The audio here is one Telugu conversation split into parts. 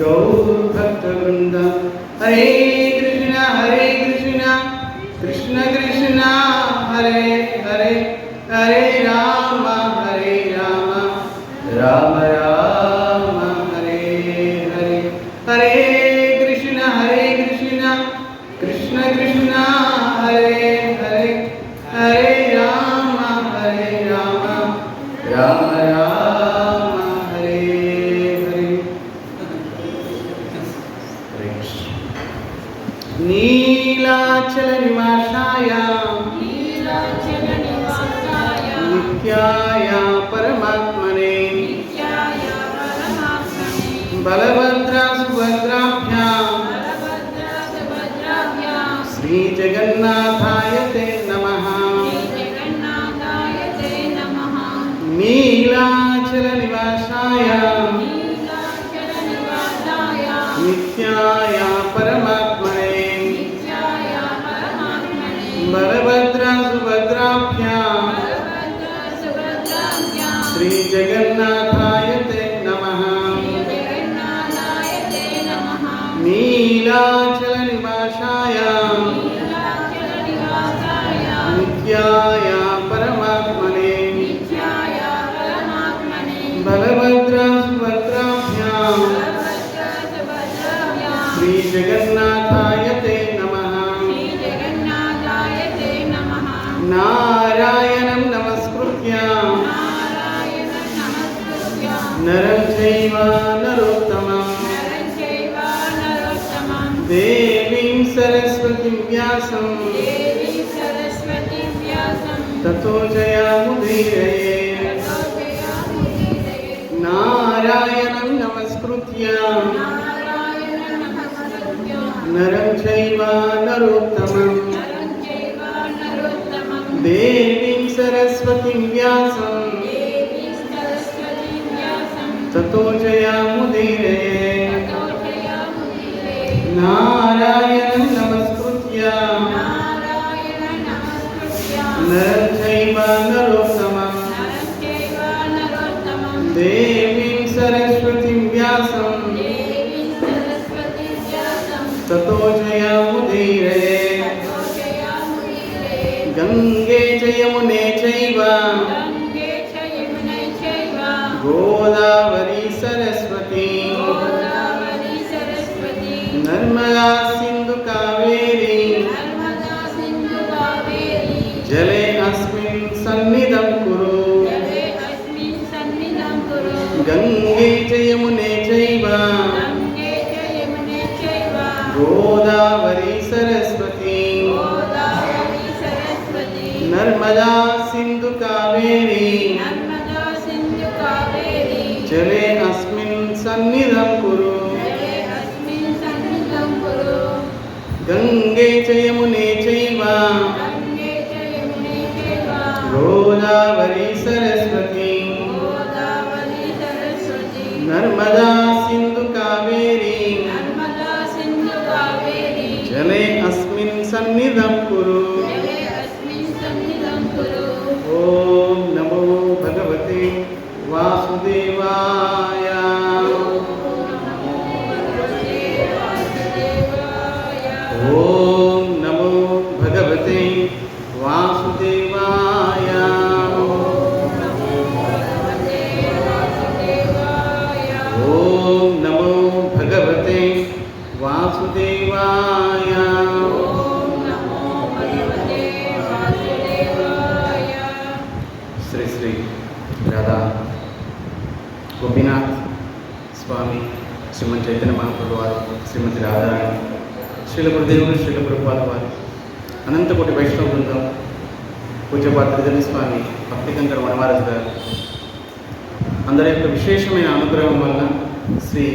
गौरभक्तवृंद हरे कृष्ण कृष्ण कृष्ण हरे हरे हरे राम राम राम हरे हरे हरे कृष्ण कृष्ण कृष्ण हरे हरे हरे राम राम राम हरे हरे। नीलाचल निवासाय नित्याय परमात्मने बलभद्र सुभद्राभ्यां श्री जगन्नाथाय ते नमः। नीलाचल निवासाय नित्याय परमात्मने बलभद्र सुभद्राभ्यां श्री जगन्नाथाय ते नमः। नीलाचल निवासाय नित्याय परमात्मने बलभद्र सुभद्राभ्यां श्री जगन्नाथाय ते नमः। नारायणं नमस्कृत्य नरं चैव नरोत्तमं देवीं सरस्वतीं व्यासं ततो जयामुदीरये। नारायणं नमस्कृत्य नरं चैव नरोत्तमं देवीं सरस्वतीं व्यासं ततो जयामुदीरये। नारायणं नमस्कृत्य नरं चैव नरोत्तमं देवीं सरस्वतीं व्यासं ततो जयामुदीरये। गंगे च यमुने चैव गोदावरी सरस्वती नर्मदा सिंधु कावेरी जले अस्मिन् सन्निधं कुरु। गंगे च यमुने चैव गोदावरी सरस्वती नर्मदा सिंधु कावेरी जले अस्मिन् सन्निधं कुरु। गंगे च यमुने चैव गोदावरी सरस्वती नर्मदा सिंधु कावेरी जले अस्मिन् सन्निधं कुरु। ओम नमो भगवते वासुदेवाय। ओम नमो भगवते वासुदेवाय। ओम नमो भगवते वासुदेवाय। श्री श्री राधा गोपीनाथ स्वामी श्रीमद चैतन्य महाप्रभु वाరు శ్రీమతి రాధారాణి శ్రీల గురుదేవులు శ్రీల ప్రభుపాద వారు అనంతకోటి వైష్ణవ బృందం పూజ్యపాత్ర త్రిజని స్వామి భక్తికంకర వనమారాజు గారు అందరి యొక్క విశేషమైన అనుగ్రహం వల్ల శ్రీ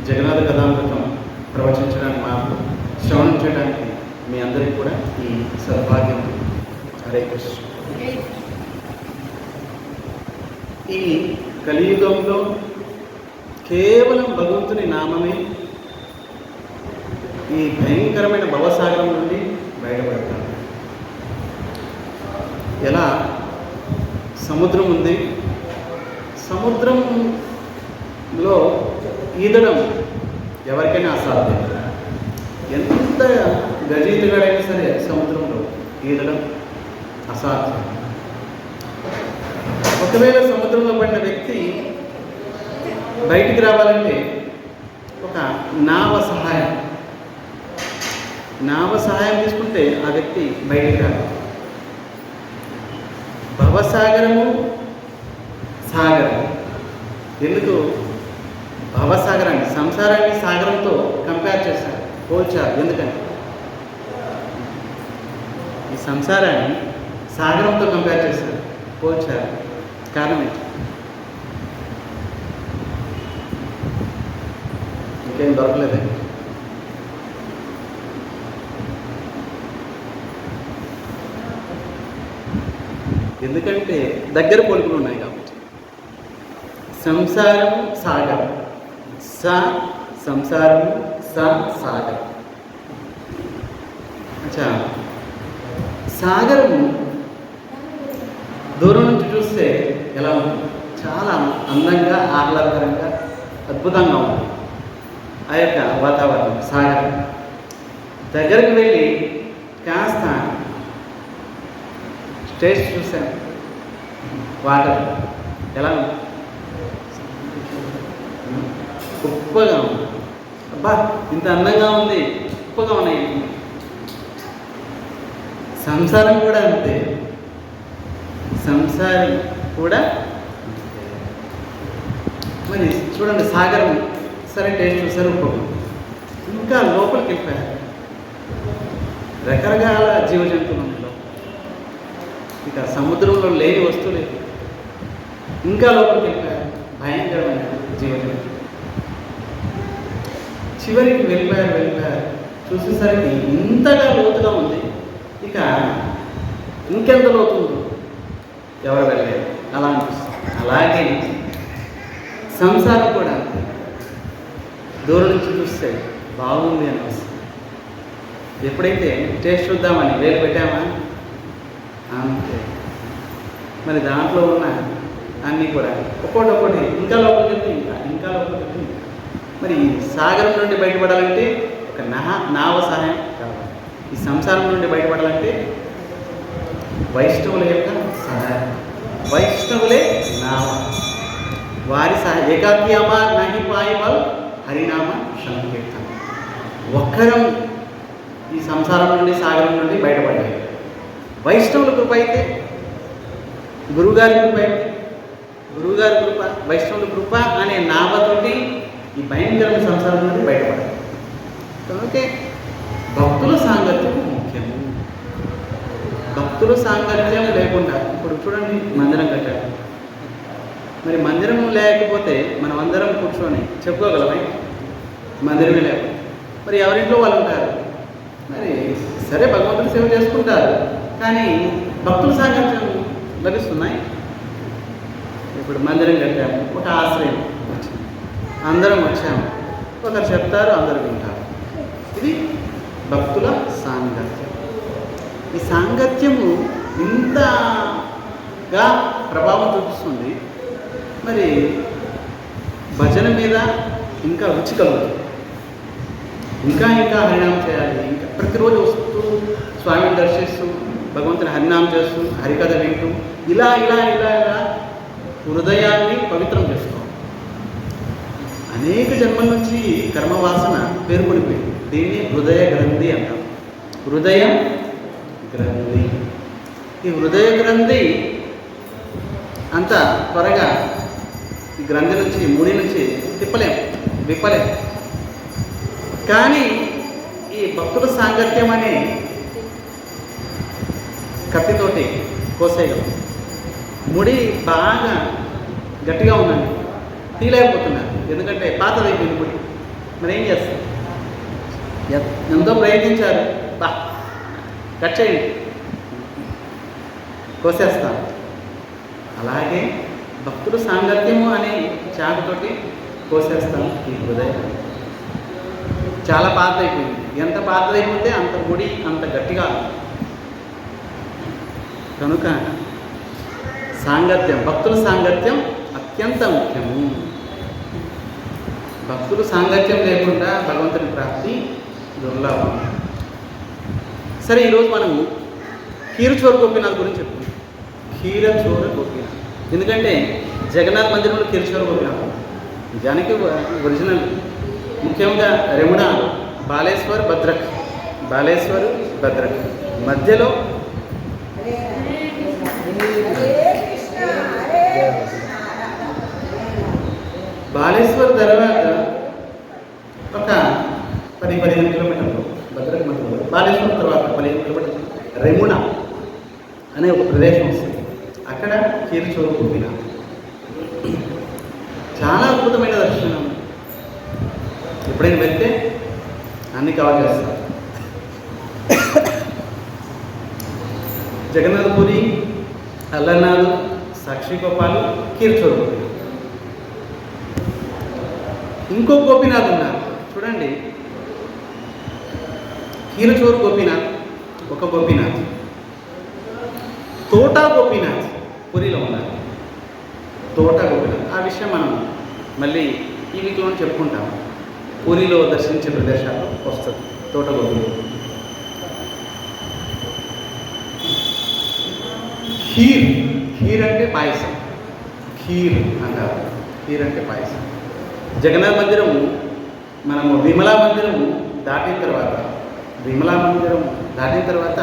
జగన్నాథ కథామృతం ప్రవచించడానికి మాకు శ్రవణం చేయడానికి మీ అందరికీ కూడా ఈ సద్భాగ్యం. హరే కృష్ణ. ఈ కలియుగంలో కేవలం భగవంతుని నామమే ఈ భయంకరమైన భవసాగరం నుండి బయటపడతాడు. ఎలా సముద్రం ఉంది, సముద్రంలో ఈదడం ఎవరికైనా అసాధ్యం. ఎంత గజీతుగాడైనా సరే సముద్రంలో ఈదడం అసాధ్యం. ఒకవేళ సముద్రంలో పడిన వ్యక్తి బయటికి రావాలంటే ఒక నావ సహాయం తీసుకుంటే ఆ వ్యక్తి బయటికి రావాలి. భవసాగరము సాగరం. ఎందుకు భవసాగరాన్ని, సంసారాన్ని సాగరంతో కంపేర్ చేశారు, పోల్చారు. ఎందుకని ఈ సంసారాన్ని సాగరంతో కంపేర్ చేశారు, పోల్చారు? కారణం ఏంటి? ఇంకేం దొరకలేదండి. ఎందుకంటే దగ్గర పోలికలు ఉన్నాయి కాబట్టి. సంసారం సాగరం, సంసారం సాగరం. అచ్చా, సాగరము దూరం నుంచి చూస్తే ఎలా ఉంటుంది? చాలా అందంగా, ఆహ్లాదకరంగా, అద్భుతంగా ఉంటుంది ఆ యొక్క వాతావరణం సాగరం. దగ్గరికి వెళ్ళి కాస్త టేస్ట్ చూసాను, వాటర్ ఎలా ఉంది? ఉప్పగా ఉంది. అబ్బా, ఇంత అందంగా ఉంది, ఉప్పగా ఉన్నాయి. సంసారం కూడా అంతే. సంసారం కూడా మరి చూడండి, సాగరం సరే టేస్ట్ చూసారు, ఉప్పగా. ఇంకా లోపలికి వెళ్ళిపోయారు, రకరకాల జీవజంతువులు ఉన్నాయి. ఇక సముద్రంలో లేని వస్తువు లేదు. ఇంకా లోపలికి వెళ్ళిపోయారు, భయంకరమైన జీవజంతువు. చివరికి వెళ్ళిపోయారు. చూసేసరికి ఇంతగా లోతుగా ఉంది. ఇక ఇంకెంత లోతుందో ఎవరు వెళ్ళలేదు, అలా అనిపిస్తుంది. అలాగే సంసారం కూడా దూరం నుంచి చూస్తే బాగుంది అనిపిస్తుంది. ఎప్పుడైతే టేస్ట్ చూద్దామని వేలు పెట్టామా అంతే. మరి దాంట్లో ఉన్న అన్నీ కూడా ఒక్కొక్కటి ఇంకా లోపలికి వెళ్తే ఇంకా లోపలికి వెళ్తే మరి సాగరం నుండి బయటపడాలంటే ఒక నావ సహాయం కావాలి. ఈ సంసారం నుండి బయటపడాలంటే వైష్ణవుల యొక్క సహాయం. వైష్ణవులే నావ, వారి సహాయం. ఏకాగ్యమా నహి పాయబల్ హరినామ సంకీర్తన. ఒక్కరం ఈ సంసారం నుండి, సాగరం నుండి బయటపడ్డాయి. వైష్ణవుల కృప అయితే, గురువుగారి కృప అయితే, గురువుగారి కృప, వైష్ణవుల కృప అనే నావతోటి ఈ భయంకరమైన సంసారం నుండి బయటపడాలి. కనుకే భక్తుల సాంగత్యం ముఖ్యము. భక్తుల సాంగత్యం లేకుండా, ఇప్పుడు చూడండి మందిరం కట్టారు. మరి మందిరం లేకపోతే మనం అందరం కూర్చొని చెప్పుకోగలమా? మందిరమే లేకపోతే మరి ఎవరింట్లో వాళ్ళు ఉంటారు. మరి సరే భగవంతుని సేవ చేసుకుంటారు, కానీ భక్తుల సాంగత్యం లభిస్తున్నాయి. ఇప్పుడు మందిరం కట్టాము, ఒక ఆశ్రయం వచ్చింది, అందరం వచ్చాము, ఒకరు చెప్తారు, అందరూ వింటారు. ఇది భక్తుల సాంగత్యం. ఈ సాంగత్యము ఇంతగా ప్రభావం చూపిస్తుంది. మరి భజన మీద ఇంకా రుచి కలుగుతుంది. ఇంకా హరినామం చేయాలి. ఇంకా ప్రతిరోజు వస్తూ స్వామిని దర్శిస్తూ భగవంతుని హరినామం చేస్తూ హరికథ వింటూ ఇలా హృదయాన్ని పవిత్రం చేసుకోవాలి. అనేక జన్మల నుంచి కర్మవాసన పేర్కొనిపోయింది. దీన్ని హృదయ గ్రంథి అంటాం. హృదయ గ్రంథి. ఈ హృదయ గ్రంథి అంత త్వరగా ఈ గ్రంథి నుంచి, ముడి నుంచి విప్పలేం. కానీ ఈ భక్తుల సాంగత్యం అనే కత్తితోటి కోసేయగలం. ముడి బాగా గట్టిగా ఉందండి, తీయలేకపోతున్నారు. ఎందుకంటే పాతదైపోయింది ముడి. మరి ఏం చేస్తారు? ఎంతో ప్రయత్నించారు, కట్ చేయండి, కోసేస్తాం. అలాగే భక్తుల సాంగత్యము అనే చాకుతోటి కోసేస్తాం. ఈ హృదయం చాలా పాతదైపోయింది. ఎంత పాతదైపోతే అంత ముడి అంత గట్టిగా. కనుక సాంగత్యం, భక్తుల సాంగత్యం అత్యంత ముఖ్యము. భక్తులు సాంగత్యం లేకుండా భగవంతుని ప్రాప్తి దుర్లభం. సరే, ఈరోజు మనము క్షీరచోర గోపీనాథ్ గురించి చెప్పుకుంటాం. క్షీరచోర గోపీనాథ్ ఎందుకంటే జగన్నాథ్ మందిరంలో క్షీరచోర గోపీనాథ్ నిజానికి ఒరిజినల్ ముఖ్యంగా రమణ బాలేశ్వర్ భద్రక్, బాలేశ్వర్ భద్రక్ మధ్యలో బాలేశ్వర్ తర్వాత ఒక 10-15 కిలోమీటర్లు భద్రక్ మధ్యలో, బాలేశ్వర్ తర్వాత 15 కిలోమీటర్లు రెముణ అనే ఒక ప్రదేశం వస్తుంది. అక్కడ క్షీరచోర గోపీనాథ్ చాలా అద్భుతమైన దర్శనం. ఎప్పుడైనా వెళ్తే అన్ని కవర్ చేస్తారు. జగన్నాథపురి, అల్లనాథ్, సాక్షిగోపాల్, క్షీరచోర గోపీనాథ్. ఇంకో గోపీనాథ్ ఉన్నారు చూడండి. క్షీరచోర గోపీనాథ్ ఒక గోపీనాథ్, తోటా గోపీనాథ్ పురిలో ఉన్నారు. తోటా గోపీనాథ్ ఆ విషయం మనం మళ్ళీ ఈ వీక్లో చెప్పుకుంటాం. పూరిలో దర్శించే ప్రదేశాలు వస్తుంది తోట గోపీనాథ్. ఖీర్, ఖీర్ అంటే పాయసం, ఖీర్ అంటారు. ఖీర్ అంటే పాయసం. జగన్నాథ్ మందిరము మనము విమలా మందిరము దాటిన తర్వాత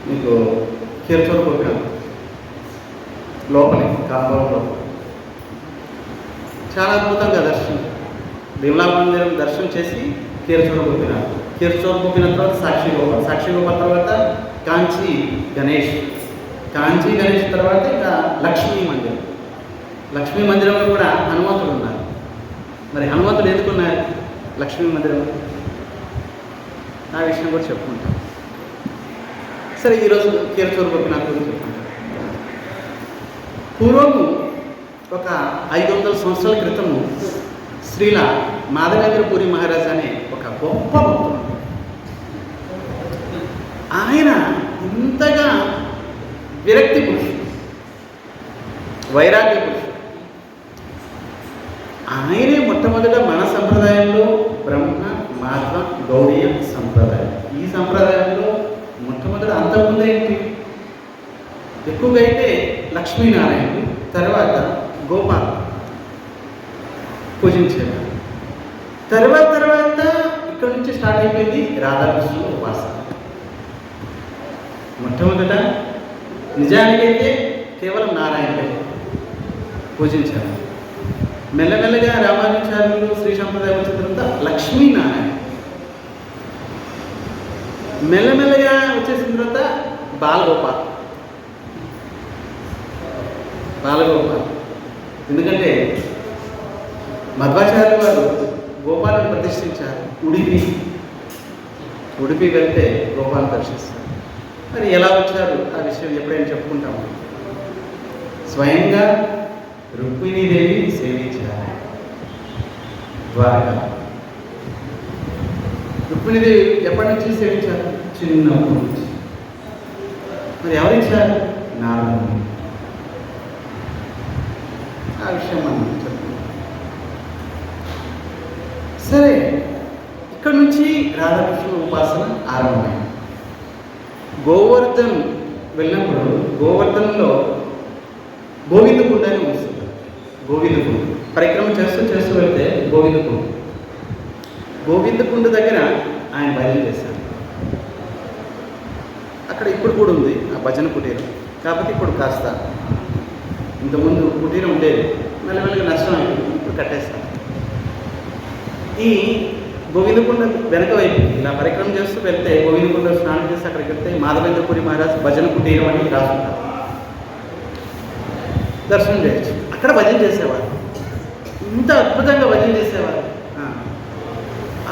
మీకు క్షీరచోర గోపీనాథ్ లోపలే కాంపౌండ్ లోపల చాలా అద్భుతంగా దర్శనం. విమలా మందిరం దర్శనం చేసి క్షీరచోర గోపీనాథ్, క్షీరచోర గోపీనాథ్ తర్వాత సాక్షిగోపాల్ తర్వాత కాంచీ గణేష్ తర్వాత ఇంకా లక్ష్మీ మందిరంలో కూడా హనుమంతుడు ఉన్నారు. మరి హనుమంతుడు ఎందుకున్నారు లక్ష్మీ మందిరం? ఆ విషయం కూడా చెప్పుకుంటాం. సరే, ఈరోజు క్షీరచోర గోపీనాథ్ గురించి చెప్పుకుంటాం. పూర్వము ఒక 500 సంవత్సరాల క్రితము శ్రీల మాధవేంద్రపురి మహారాజ్ అనే ఒక గొప్ప భక్తుడు. ఆయన ఇంతగా విరక్తి పురుషుడు, వైరాగ్య పురుషుడు. ఆయనే మొట్టమొదట మన సంప్రదాయంలో బ్రహ్మ మాధ్వ గౌడీయ సంప్రదాయం, ఈ సంప్రదాయంలో మొట్టమొదట అంతకుముందు ఏంటి ఎక్కువగా అయితే లక్ష్మీనారాయణుడు, తర్వాత గోపాల్ పూజించేవారు. తర్వాత ఇక్కడ నుంచి స్టార్ట్ అయిపోయింది రాధాకృష్ణుల ఉపాసన. మొట్టమొదట నిజానికైతే కేవలం నారాయణుడే పూజించారు. మెల్లమెల్లగా రామానుజాచార్యులు శ్రీ సంప్రదాయం వచ్చిన తర్వాత లక్ష్మీనారాయణ, మెల్లమెల్లగా వచ్చేసిన తర్వాత బాలగోపాల్. ఎందుకంటే మధ్వాచార్యులు వారు గోపాలను ప్రతిష్ఠించారు. ఉడిపి వెళ్తే గోపాలను దర్శిస్తారు. మరి ఎలా వచ్చారు ఆ విషయం ఎప్పుడైనా చెప్పుకుంటాము. స్వయంగా రుక్మిణీదేవి సేవించారు ద్వారక. రుక్మిణీదేవి ఎప్పటి నుంచి సేవించారు? చిన్నప్పటి నుంచి. మరి ఎవరిచ్చారు? నారదుడు. ఆ విషయం మనం చెప్పుకుంటాం. సరే, ఇక్కడ నుంచి రాధాకృష్ణ ఉపాసన ఆరంభమైంది. గోవర్ధన్ వెళ్ళినప్పుడు గోవర్ధన్లో గోవిందకుండ అని వస్తుంది. గోవిందకుండ పరిక్రమ చేస్తూ వెళ్తే గోవిందకుండ దగ్గర ఆయన భజన చేశారు. అక్కడ ఇప్పుడు కూడా ఉంది ఆ భజన కుటీరం. కాకపోతే ఇప్పుడు కాస్త, ఇంతకుముందు కుటీరం ఉండేది, మెల్లమెల్లగా నష్టం అయిపోయింది, ఇప్పుడు కట్టేస్తాం. ఈ గోవిందకుండ వెనక వైపు ఇలా పరిక్రమ చేస్తూ వెళ్తే గోవిందకుండ స్నానం చేసి అక్కడికి వెళ్తే మాధవేంద్రపురి మహారాజ్ భజన కుటీరం అని రాసుకుంటారు. దర్శనం చేయొచ్చు. అక్కడ భజన చేసేవారు. ఇంత అద్భుతంగా భజన చేసేవారు.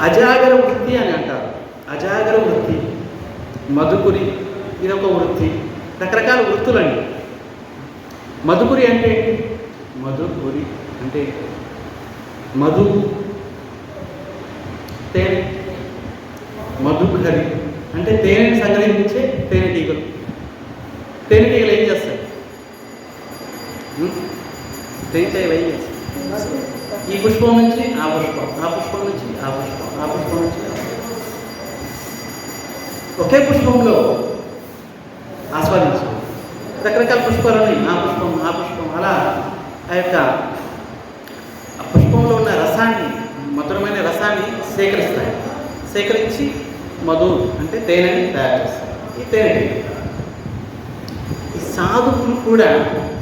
అజాగర వృత్తి అని అంటారు. అజాగర వృత్తి, మధుపురి ఇదొక వృత్తి. రకరకాల వృత్తులండి. మధుపురి అంటే మధుపురి అంటే మధు, తేనె. మధుకరి అంటే తేనెని సంగ్రహించే తేనెటీగలు. తేనెటీగలు ఏం చేస్తాయి? తేనెటీగలు ఏం చేస్తాయి? ఈ పుష్పం నుంచి ఆ పుష్పం, ఆ పుష్పం నుంచి ఆ పుష్పం, ఆ పుష్పం నుంచి ఆ పుష్పం. ఒకే పుష్పంలో ఆస్వాదించు. రకరకాల పుష్పాలు ఉన్నాయి, ఆ పుష్పం ఆ పుష్పం, అలా ఆ యొక్క ఆ పుష్పంలో ఉన్న రసాన్ని, మధురమైన రసాన్ని సేకరిస్తాయి. సేకరించి మధు అంటే తేనెని తయారు చేస్తారు. ఈ తేనె ఈ సాధువులు కూడా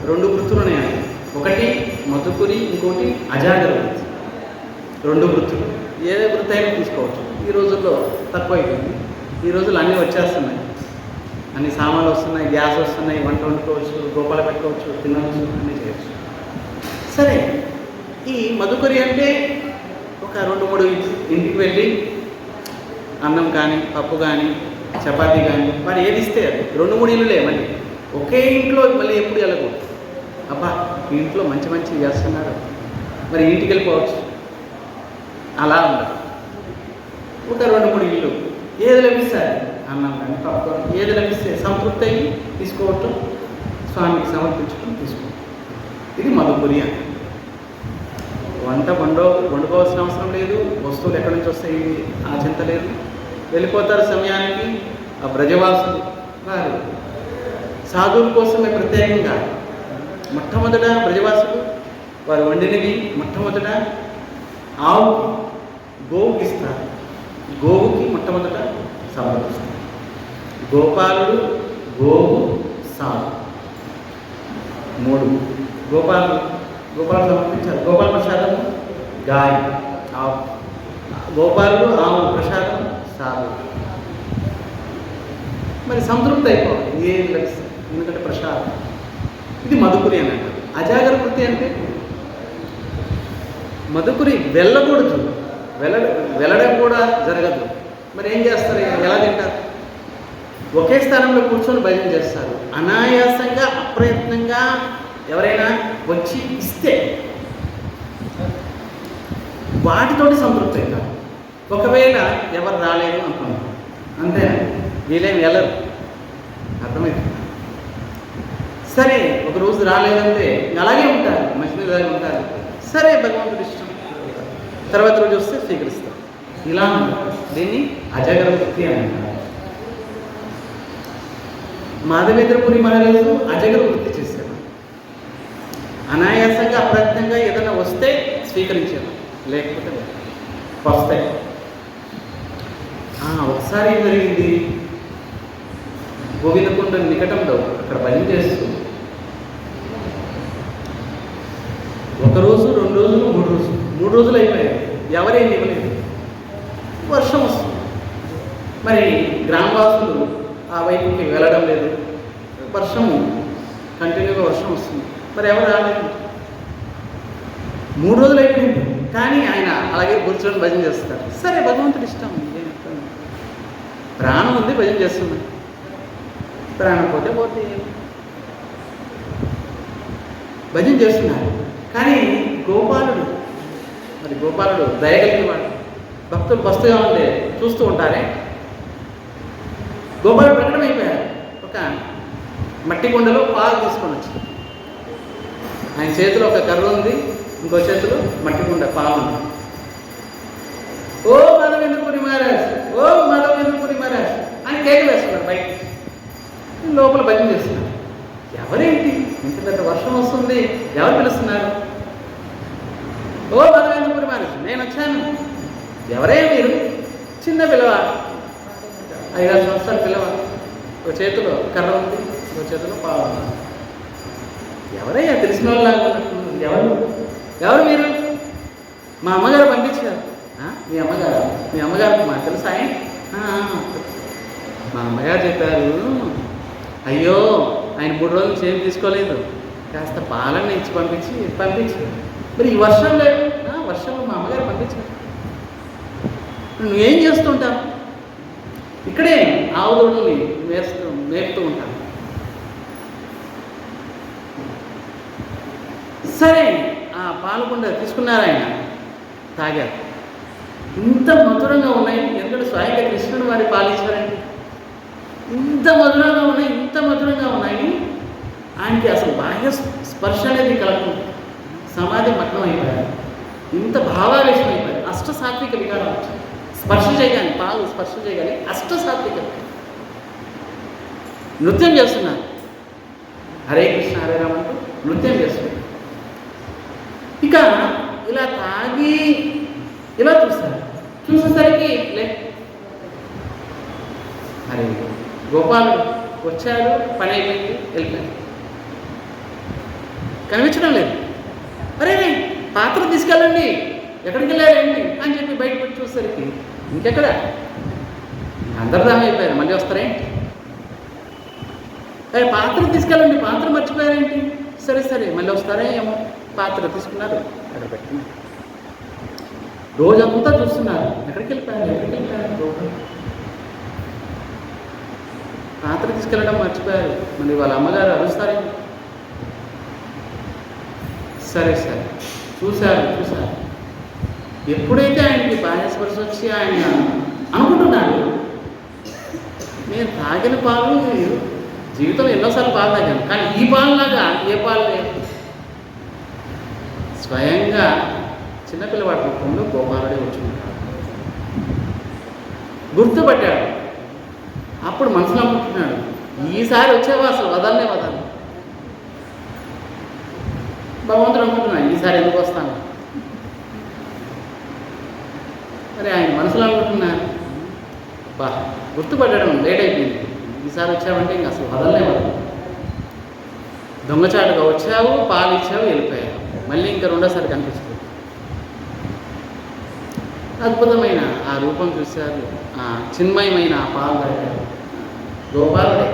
2 వృత్తులు ఉన్నాయి. ఒకటి మధుకురి, ఇంకోటి అజాగర వృత్తి. 2 వృత్తులు. ఏ వృత్తి అయినా తీసుకోవచ్చు. ఈ రోజుల్లో తక్కువ అయిపోయింది. ఈ రోజుల్లో అన్నీ వచ్చేస్తున్నాయి, అన్ని సామాన్లు వస్తున్నాయి, గ్యాస్ వస్తున్నాయి, వంట వండుకోవచ్చు, గోపాలు పెట్టుకోవచ్చు, తినవచ్చు, అన్నీ చేయవచ్చు. సరే, ఈ మధుకరి అంటే ఒక 2-3 ఇంటికి వెళ్ళి అన్నం కానీ, పప్పు కానీ, చపాతీ కానీ, మరి ఏది ఇస్తే అది 2-3 ఇల్లులే. మళ్ళీ ఒకే ఇంట్లో మళ్ళీ ఎప్పుడు వెళ్ళకూడదు. అబ్బా ఈ ఇంట్లో మంచి మంచి చేస్తున్నారు, మరి ఇంటికి వెళ్ళిపోవచ్చు, అలా ఉండదు. ఒక 2-3 ఇల్లు, ఏది లభిస్తారు, అన్నం కానీ పప్పు కానీ, ఏది లభిస్తే సంతృప్తి అయ్యి తీసుకోవటం, స్వామికి సమర్పించడం, తీసుకోవటం. ఇది మధుపురి అని. వంట వండుకోవాల్సిన అవసరం లేదు, వస్తువులు ఎక్కడి నుంచి వస్తాయి ఆ చింత లేదు. వెళ్ళిపోతారు సమయానికి. ఆ బ్రజవాసులు వారు సాధువుల కోసమే ప్రత్యేకంగా మొట్టమొదట బ్రజవాసులు వారు వండినవి మొట్టమొదట ఆవుకి, గోవుకి ఇస్తారు. గోవుకి మొట్టమొదట సమర్పిస్తారు. గోపాలుడు, గోవు, సాధు 3 గోపాలు సమర్పించారు. గోపాల ప్రసాదము గాయ, ఆవు. గోపాలుడు, ఆవు ప్రసాదం, సాధు. మరి సంతృప్తి అయిపోవాలి, ఏం లభిస్తుంది, ఎందుకంటే ప్రసాదం. ఇది మధుకురి అని అంటారు. అజాగర వృత్తి అంటే మధుకురి వెళ్ళకూడదు, వెళ్ళడం కూడా జరగదు. మరి ఏం చేస్తారు, ఎలా తింటారు? ఒకే స్థానంలో కూర్చొని భజన చేస్తారు. అనాయాసంగా, అప్రయత్నంగా ఎవరైనా వచ్చి ఇస్తే వాటితోటి సంతృప్తి అవుతారు. ఒకవేళ ఎవరు రాలేదు అనుకున్నాం, అంతే, వీళ్ళేమి వెళ్ళరు, అర్థమైంది. సరే, ఒకరోజు రాలేదంటే అలాగే ఉంటారు, మంచి అలాగే ఉంటారు. సరే, భగవంతుడి ఇష్టం, తర్వాత రోజు వస్తే స్వీకరిస్తారు. ఇలా దీన్ని అజాగర వృత్తి అని అంటారు. మాధవేంద్రపురి మహారాజు అజాగర వృత్తి చేశారు. అనాయాసంగా, అప్రయత్నంగా ఏదైనా వస్తే స్వీకరించారు, లేకపోతే వస్తాయి. ఒకసారి ఏం జరిగింది, గోవిందకొండ నికటంలో అక్కడ భజన చేస్తూ 1 రోజు, 2 రోజులు, 3 రోజులు, 3 రోజులు అయిపోయాయి. ఎవరేం ఇవ్వలేదు. వర్షం వస్తుంది. మరి గ్రామవాసులు ఆ వైపుకి వెళ్ళడం లేదు. వర్షము కంటిన్యూగా వర్షం వస్తుంది. మరి ఎవరు రాలేదు. 3 రోజులు అయిపోయింది. కానీ ఆయన అలాగే కూర్చొని భజన చేస్తారు. సరే, భగవంతుడి ఇష్టం, ప్రాణం ఉంది, భజన చేస్తుంది. ప్రాణం పోతే భజన చేస్తున్నారు. కానీ గోపాలుడు దయగలిగిన వాడు. భక్తులు బస్తుగా ఉంటే చూస్తూ ఉంటారే. గోపాలుడు ప్రకటమైపోయారు. ఒక మట్టి కుండలో పాలు తీసుకొని వచ్చి, ఆయన చేతిలో ఒక కర్ర ఉంది, ఇంకో చేతిలో మట్టి కుండ పాలు ఉంది. ఓ మాధవేంద్రపురి మహారాజ్, ఓ మాధవేంద్రపురి మహారాజ్ అని కేకలు వేస్తున్నారు. బయట లోపల భజన చేస్తున్నారు. ఎవరేంటి, ఇంత పెద్ద వర్షం వస్తుంది, ఎవరు పిలుస్తున్నారు? ఓ మాధవేంద్రపురి మహారాజ్, నేను వచ్చాను. ఎవరే మీరు? చిన్న పిల్లవ, 5-6 సంవత్సరాల పిల్లవ. ఒక చేతిలో కర్ర ఉంది, ఒక చేతిలో పాలు ఉంది. ఎవరయ్యా, తెలిసిన వాళ్ళలాగా ఎవరు మీరు? మా అమ్మగారు పంపించారు. మీ అమ్మగారు మాకు తెలుసా? మా అమ్మగారు చెప్పారు, అయ్యో ఆయన 3 రోజులు చేయం తీసుకోలేదు, కాస్త పాలన్నీ ఇచ్చి పంపించారు. మరి ఈ వర్షం లేదు. వర్షంలో మా అమ్మగారు పంపించారు. నువ్వేం చేస్తుంటావు? ఇక్కడే ఆవుదోడుని మేపుతూ ఉంటాను. సరే, ఆ పాలకుండా తీసుకున్నారు, ఆయన తాగారు. ఇంత మధురంగా ఉన్నాయి, ఎందుకంటే స్వయంగా కృష్ణుడు వారి పాలించారండి. ఇంత మధురంగా ఉన్నాయి. ఆయనకి అసలు బాహ్య స్పర్శ అనేది కలగదు. సమాధి మగ్నం అయిపోయారు. ఇంత భావావేశం అయిపోయారు. అష్ట సాత్విక వికారం వచ్చింది. స్పర్శ చేయగానే, పాలు స్పర్శ చేయగానే అష్ట సాత్విక నృత్యం చేస్తున్నారు. హరే కృష్ణ హరే రామ అంటూ నృత్యం చేస్తున్నారు. ఇక ఇలా తాగి ఇలా చూస్తారు. చూసేసరికి అరే గోపాలు వచ్చారు, పని అయిపోయింది, వెళ్ళిపోయారు. కనిపించడం లేదు. అరే పాత్ర తీసుకెళ్ళండి, ఎక్కడికి వెళ్ళారు ఏంటి అని చెప్పి బయటకు వచ్చి చూసేసరికి ఇంకెక్కడ అంతర్ధానం అయిపోయారు. మళ్ళీ వస్తారేంటి? అరే పాత్ర తీసుకెళ్ళండి, పాత్ర మర్చిపోయారేంటి? సరే సరే మళ్ళీ వస్తారే ఏమో. పాత్ర తీసుకున్నారు, అక్కడ పెట్టినారు. రోజంతా చూస్తున్నారు, ఎక్కడికి వెళ్ళిపోయారు. పాత్ర తీసుకెళ్ళడం మర్చిపోయారు. మళ్ళీ వాళ్ళ అమ్మగారు అరుస్తారేమో. సరే సరే చూశారు. ఎప్పుడైతే ఆయనకి బాహ్యస్పర్శ వచ్చి ఆయన అనుకుంటున్నాడు, నేను తాగిన పాలు జీవితం ఎన్నోసార్లు పాలు తాగాను, కానీ ఈ పాలులాగా ఏ పాలు లేదు. స్వయంగా చిన్నపిల్లవాడి రూపంలో గోపాలుడే వచ్చి ఉంటాడు. గుర్తుపట్టాడు. అప్పుడు మనసులో అనుకుంటున్నాడు, ఈసారి వచ్చేవా అసలు వదలనే వదలను. భగవంతుడు అనుకుంటున్నాడు, ఈసారి ఎందుకు వస్తాను. మరి ఆయన మనసులో అనుకుంటున్నాను, బా గుర్తుపట్టడం లేట్ అయిపోయింది, ఈసారి వచ్చావంటే ఇంక అసలు వదలనే వదలను. దొంగచాటుగా వచ్చావు, పాలు ఇచ్చావు, వెళ్ళిపోయావు. మళ్ళీ ఇంకా రెండోసారి కనిపిస్తుంది. అద్భుతమైన ఆ రూపం చూశారు. ఆ చిన్మయమైన ఆ పాలు తాగారు. గోపాలుడే.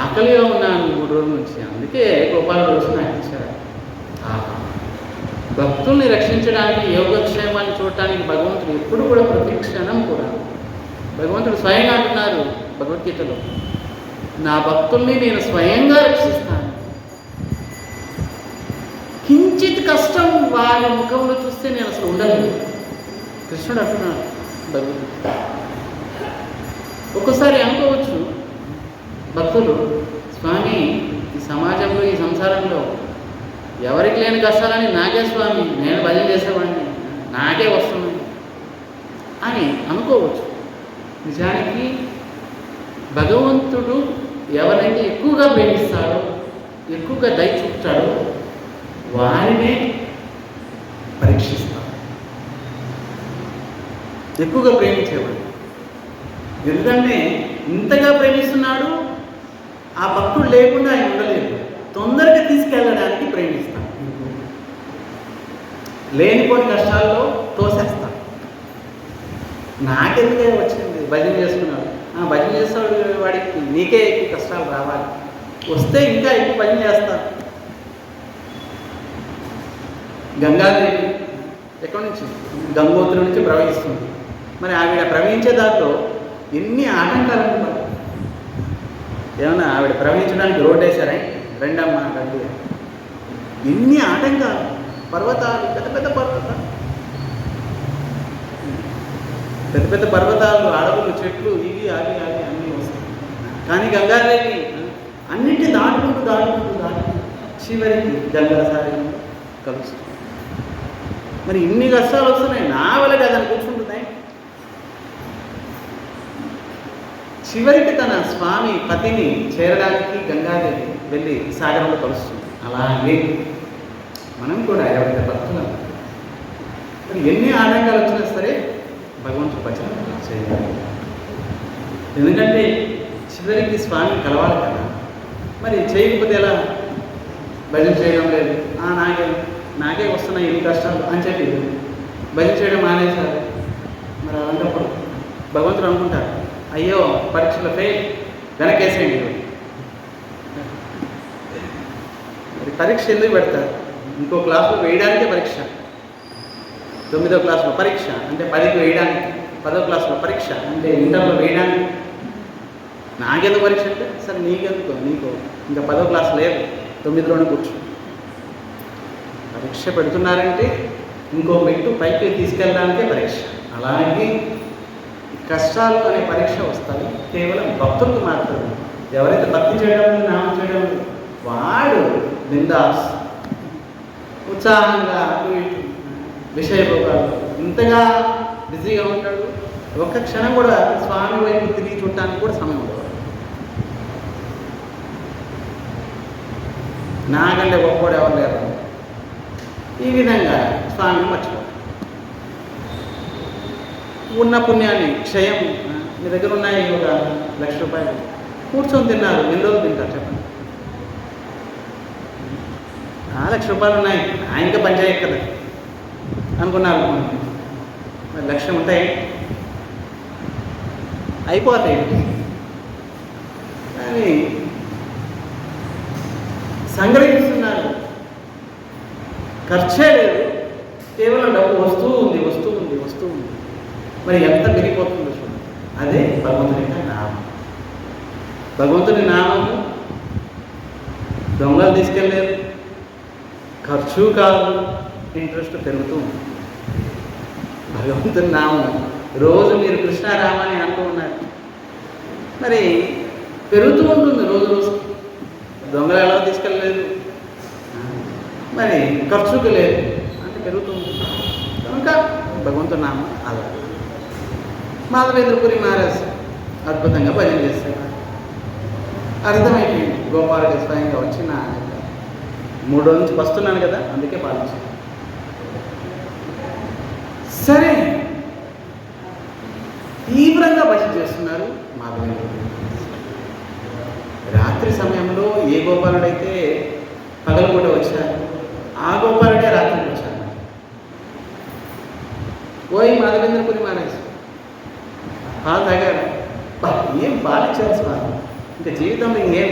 ఆకలిగా ఉన్నాను 3 రోజుల నుంచి, అందుకే గోపాలుడు వచ్చి నాకు ఇచ్చారు. భక్తుల్ని రక్షించడానికి, యోగక్షేమాన్ని చూడటానికి భగవంతుడు ఎప్పుడు కూడా, ప్రతి క్షణం కూడా భగవంతుడు స్వయంగా అంటున్నారు భగవద్గీతలో, నా భక్తుల్ని నేను స్వయంగా రక్షిస్తాను. కించిత్ కష్టం వారి ముఖంలో చూస్తే నేను అసలు ఉండలేదు. కృష్ణుడు అంటున్నాడు భగవద్గీత. ఒక్కోసారి అనుకోవచ్చు భక్తులు, స్వామి ఈ సమాజంలో, ఈ సంసారంలో ఎవరికి లేని కష్టాలని నాకే స్వామి, నేను భజన చేసేవాడిని, నాకే వస్తుంది అని అనుకోవచ్చు. నిజానికి భగవంతుడు ఎవరైతే ఎక్కువగా ప్రేమిస్తాడో, ఎక్కువగా దయ చూపుతాడో వారినే పరీక్షిస్తాడు. ఎక్కువగా ప్రేమించేవాడు. ఎందుకంటే ఇంతగా ప్రేమిస్తున్నాడు, ఆ భక్తుడు లేకుండా ఆయన ఉండలేదు. తొందరగా తీసుకెళ్ళడానికి ప్రేమిస్తాడు. లేనిపోని కష్టాల్లో తోసేస్తాడు. నాకెందుకే వచ్చింది, భజన చేసుకున్నాడు. భజన చేస్తాడు వాడికి, నీకే ఎక్కువ కష్టాలు రావాలి, వస్తే ఇంకా ఎక్కువ భజన చేస్తాడు. గంగాదేవి ఎక్కడి నుంచి? గంగోత్రి నుంచి ప్రవహిస్తుంది. మరి ఆవిడ ప్రవహించే దాంట్లో ఎన్ని ఆటంకాలు ఉంటాయి. ఏమన్నా ఆవిడ ప్రవహించడానికి రోడ్డు వేశారా? రెండమ్మ రండి. ఎన్ని ఆటంకాలు, పర్వతాలు, పెద్ద పర్వతాలు, అడవులు, చెట్లు, ఇవి అవి అన్నీ వస్తాయి. కానీ గంగాదేవి అన్నింటినీ దాటుకుంటూ చివరికి గంగాసారి కలుస్తుంది. మరి ఇన్ని కష్టాలు వస్తున్నాయి, నా వల్ల కదని కూర్చుంటున్నాయి. చివరికి తన స్వామి పతిని చేరడానికి గంగాదేవి వెళ్ళి సాగరంలో కలుస్తుంది. అలాగే మనం కూడా ఎవరైతే భక్తులం, మరి ఎన్ని ఆటంకాలు వచ్చినా సరే భగవంతుడు భజన చేయాలి. ఎందుకంటే చివరికి స్వామిని కలవాలి కదా. మరి చేయకపోతే ఎలా? భజన చేయడం లేదు, నాకే వస్తున్నాయి ఎన్ని కష్టాలు అని చెప్పి భజన చేయడం మానేశారు. మరి అలాంటప్పుడు భగవంతుడు అనుకుంటారు, అయ్యో పరీక్షలో ఫెయిల్, వెనకేసేయండి. మరి పరీక్ష ఎందుకు పెడతారు? ఇంకో క్లాసులో వేయడానికే పరీక్ష. 9వ క్లాసులో పరీక్ష అంటే 10కి వేయడానికి, 10వ క్లాసులో పరీక్ష అంటే ఇంటర్లో వేయడానికి. నాకెందుకు పరీక్ష అంటే, సరే నీకు ఇంకా 10వ క్లాస్ లేదు, 9లోనే కూర్చో. పరీక్ష పెడుతున్నారంటే ఇంకో మెట్టు పైకి తీసుకెళ్ళడానికే పరీక్ష. అలాగే కష్టాలు అనే పరీక్ష వస్తాయి కేవలం భక్తులకు మాత్రమే. ఎవరైతే భక్తి చేయడం, నామం చేయడం, వాడు బిందాస్ ఉత్సాహంగా అటు ఇటు విషయభోగాలు ఇంతగా బిజీగా ఉంటాడు. ఒక్క క్షణం కూడా స్వామి వైపు తిరిగి చూడటానికి కూడా సమయం ఉండదు. నాకంటే గొప్పవాడు ఎవరు లేరు. ఈ విధంగా స్వామిని మర్చిపోతాడు. ఉన్న పుణ్యాన్ని క్షయం, మీ దగ్గర ఉన్నాయి ఒక ₹1,00,000 కూర్చొని తిన్నారు, ఎన్ని రోజులు తింటారు చెప్పండి? ₹1,00,000 ఉన్నాయి, ఇంకా పంచాయతీ కదా అనుకున్నారు. మరి 1,00,000 ఉంటాయి, అయిపోతాయి. కానీ సంగ్రహిస్తున్నారు, ఖర్చే లేదు, కేవలం డబ్బు వస్తూ ఉంది. మరి ఎంత పెరిగిపోతుందో చూడండి. అదే భగవంతుని యొక్క నామం. భగవంతుని నామము దొంగలు తీసుకెళ్ళలేరు, ఖర్చు కాదు, ఇంట్రెస్ట్ పెరుగుతూ ఉంది. భగవంతుని నామం రోజు మీరు కృష్ణారామని అంటూ ఉన్నారు, మరి పెరుగుతూ ఉంటుంది రోజు రోజు. దొంగలు ఎలా తీసుకెళ్ళలేదు, మరి ఖర్చుకు లేదు అంటే పెరుగుతుంది. కనుక భగవంతుని నామం అలా. మాధవేంద్రపురి మహారాజ్ అద్భుతంగా భజన చేస్తారు. అర్థమైపోయింది. గోపాలుడు స్వయంగా వచ్చి నా 3 రోజుల నుంచి వస్తున్నాను కదా, అందుకే పాలించాను. సరే, తీవ్రంగా భజన చేస్తున్నారు మాధవేంద్రపురి. రాత్రి సమయంలో ఏ గోపాలుడైతే పగలపూట వచ్చారు, ఆ గోపాలుడే రాత్రికి వచ్చారు. ఓయ్ మాధవేంద్రపురి మహారాజ్, పాలు తాగారు, ఏం పాలించారు స్వామి, ఇంకా జీవితంలో ఇంకేం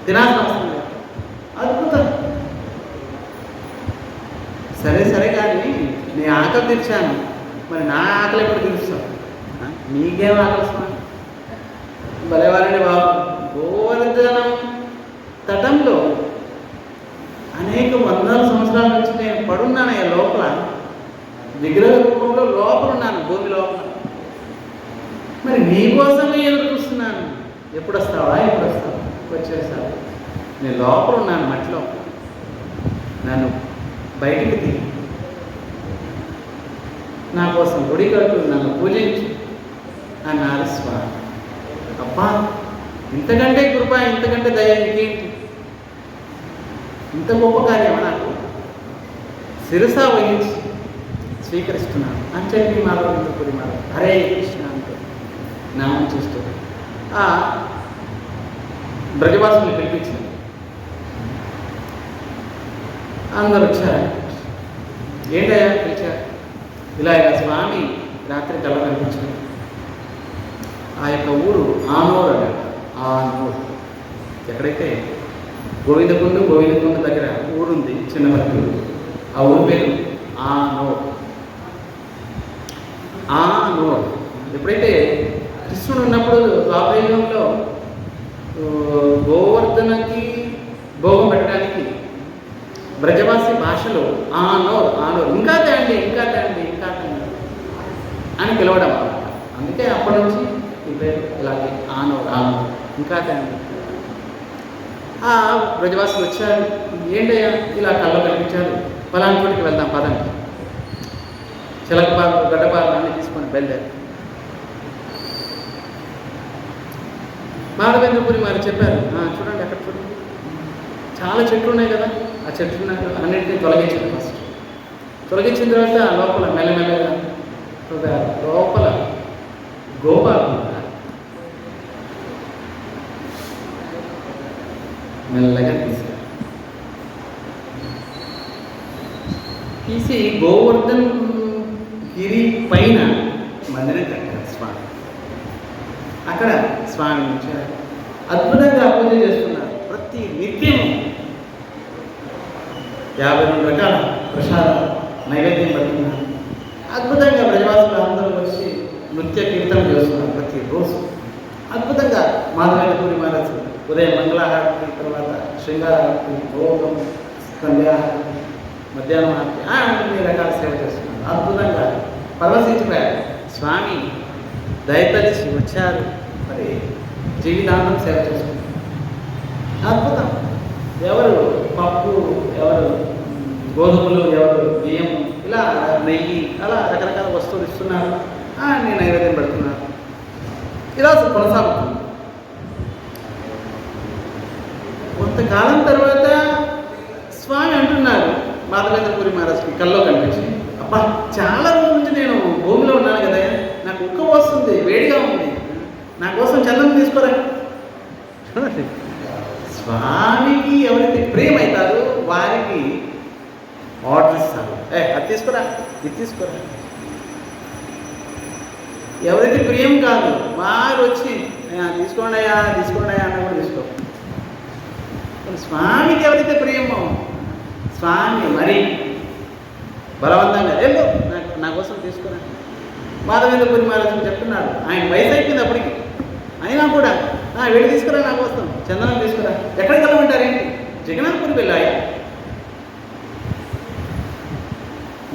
తినాల్సిన అవసరం లేదు. అద్భుతం. సరే కానీ నేను ఆకలి తీర్చాను, మరి నా ఆకలి ఎప్పుడు తీరుస్తాను? మీకేం ఆకలి స్వామి? భలేవారండి బాబు. గోవర్ధనం తటంలో అనేక వందల సంవత్సరాల నుంచి నేను పడున్నానయ్యా లోపల, విగ్రహ రూపంలో లోపల ఉన్నాను, భూమి లోపల. మరి మీకోసమే ఎదురు చూస్తున్నాను, ఎప్పుడు వస్తావా? వచ్చేసావు. నేను లోపల ఉన్నాను, మట్టిలో. నన్ను బయటికి తీ, నా కోసం గుడి కట్టు, నన్ను పూజించు అన్నారు స్వామి. అబ్బా, ఇంతకంటే కృప, ఇంతకంటే దయ ఇంకేంటి? ఇంత గొప్ప కార్యమా నాకు? శిరసా వహించి స్వీకరిస్తున్నాను అని చెప్పి మాధవేంద్రపురి మహారాజ్ హరే కృష్ణ అంటూ నామం చూస్తూ ఆ బ్రజవాసుని పిలిపించారు. అందరు వచ్చారు. ఏంటయ్యా పిలిచారు? ఇలా స్వామి రాత్రి కళ కనిపించారు. ఆ యొక్క ఊరు ఆనూరు అన్నారు. ఆనూరు ఎక్కడైతే గోవిందకుండ దగ్గర ఊరుంది, చిన్న భక్తులు. ఆ ఊరు పేరు ఆనూరు. ఎప్పుడైతే కృష్ణుడు ఉన్నప్పుడు ద్వాపరయుగంలో గోవర్ధనకి భోగం పెట్టడానికి బ్రజవాసి భాషలో ఆనూరు ఇంకా తేండి అని పిలవడం అన్నమాట. అందుకే అప్పటి నుంచి ఈ పేరు ఇలాగే ఆనూరు ఇంకా తేండి. ఆ బ్రజవాసులు వచ్చారు. ఏంటయ్యా ఇలా కళ్ళ కనిపించారు, ఫలానా చోటికి వెళ్దాం పదండి. చిలకపాలు గడ్డపాలు అన్నీ తీసుకొని బయలుదేరు. మాధవేంద్రపురి వారు చెప్పారు, చూడండి అక్కడ చూడండి, చాలా చెట్లు ఉన్నాయి కదా, ఆ చెట్లు అన్నింటినీ తొలగించారు. ఫస్ట్ తొలగించిన తర్వాత లోపల మెల్లమెల్లగా లోపల గోపాలు మెల్లగా తీసి గోవర్ధన్ గిరి పైన మందిరం కట్టారు స్వామి. అక్కడ స్వామి ఉంచారు. అద్భుతంగా పూజ చేస్తున్నారు. ప్రతి నిత్యం 52 రకాల ప్రసాదం నైవేద్యం పడుతున్నారు. అద్భుతంగా బ్రజవాసులు అందరూ వచ్చి నృత్య కీర్తనం చేస్తున్నారు ప్రతిరోజు. అద్భుతంగా మాధవేంద్రపురి మహారాజ్ ఉదయం మంగళహారతి, తర్వాత శృంగారహారతి, భోగం, సంధ్యాహారతి, మధ్యాహ్నం హారతి, అన్ని రకాల సేవ చేస్తున్నారు. అద్భుతంగా పరవశించిపోయారు. స్వామి దయతలిచి వచ్చారు, మరి జీవితాంతం సేవ చేసుకుంటారు. అద్భుతం. ఎవరు పప్పు, ఎవరు గోధుమలు, ఎవరు బియ్యం, ఇలా నెయ్యి, అలా రకరకాల వస్తువులు ఇస్తున్నారు. నేను నైవేద్యం పెడుతున్నాను. ఇలా కొనసాగుతుంది. కొంతకాలం తర్వాత స్వామి అంటున్నారు మాధవేంద్రపురి మహారాజ్కి కల్లో కనిపించి, అబ్బా చాలా రోజుల నుంచి నేను భూమిలో ఉన్నాను కదా, నాకు ఉక్క వస్తుంది, వేడిగా ఉంది, నా కోసం చందనం తీసుకోరా. స్వామికి ఎవరైతే ప్రేమ అవుతారో వారికి ఆర్డర్ ఇస్తారు, అది తీసుకురా, ఇది తీసుకురా. ఎవరైతే ప్రియం కాదు వారు వచ్చి తీసుకోండి అయ్యా అన్న కూడా తీసుకో. స్వామికి ఎవరైతే ప్రియమో స్వామి మరి బలవంతంగా వెళ్ళు నా కోసం తీసుకురా. మాధవేంద్రపురి మహారాజు చెప్తున్నాడు, ఆయన వయసు అయిపోయింది అప్పటికి, అయినా కూడా వెళ్ళి తీసుకురా నా కోసం, చందనం తీసుకురా. ఎక్కడికి వెళ్ళమంటారేంటి? జగన్నాథపురికి వెళ్ళాయి.